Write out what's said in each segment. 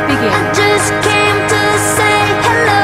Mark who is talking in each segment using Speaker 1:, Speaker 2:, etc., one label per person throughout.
Speaker 1: begins.
Speaker 2: Just came to say hello.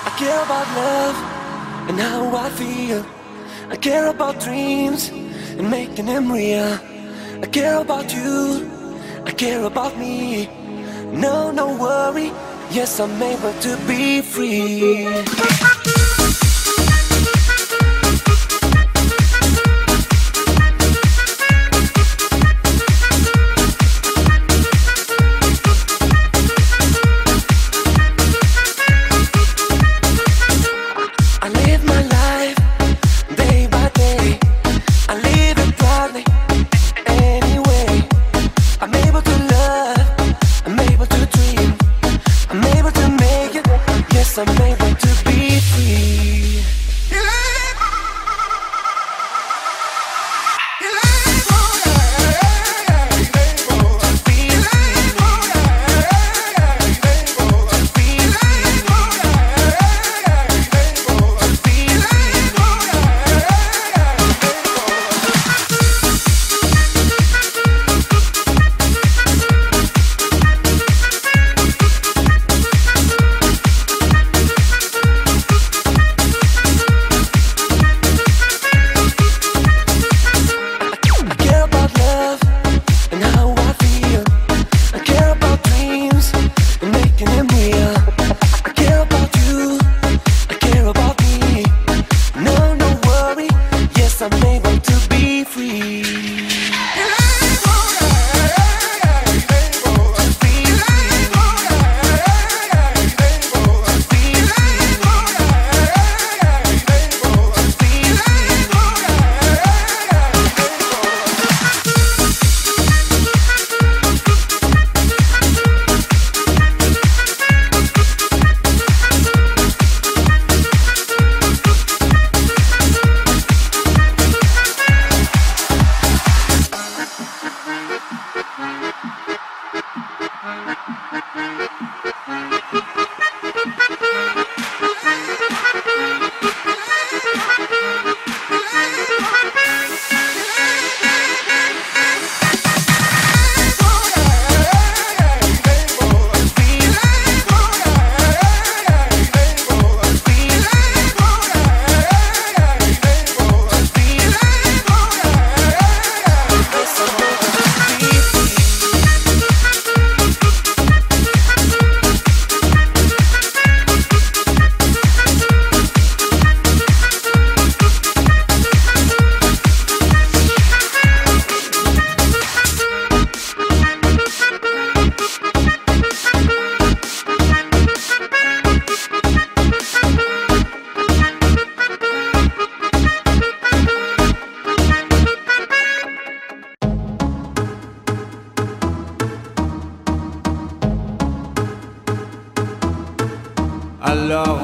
Speaker 3: I care about love and how I feel. I care about dreams and making them real. I care about you, I care about me. No, no worry, yes, I'm able to be free. I'm able to be free.
Speaker 4: Alors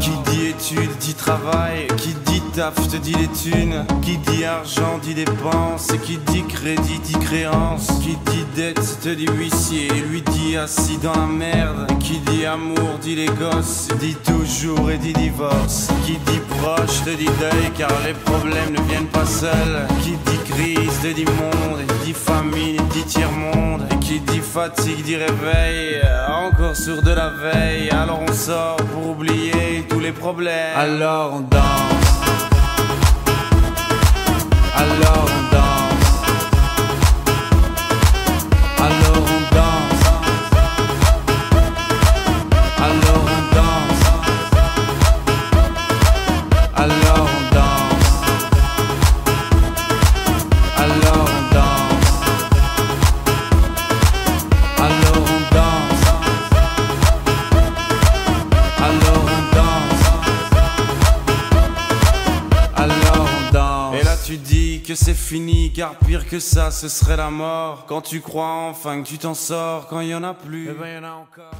Speaker 4: qui dit études dit travail, qui dit taf te dit les thunes, qui dit argent dit dépenses, et qui dit crédit dit créance, qui dit dette te dit huissier, lui dit assis dans la merde, qui dit amour dit les gosses, dit toujours et dit divorce, qui dit proche te dit deuil car les problèmes ne viennent pas seuls, qui dit crise te dit monde, et dit famine dit tiers-monde, et qui dit fatigue dit réveil, encore sur de la veille, alors on sort pour oublier tous les problèmes, alors on danse. Alors on danse. Alors on danse. Alors on danse. Alors on danse. Alors on danse. Alors on danse. Alors on danse. Alors on danse. Et là tu dis que c'est fini, car pire que ça ce serait la mort. Quand tu crois enfin que tu t'en sors, quand il y en a plus, eh ben y en a encore.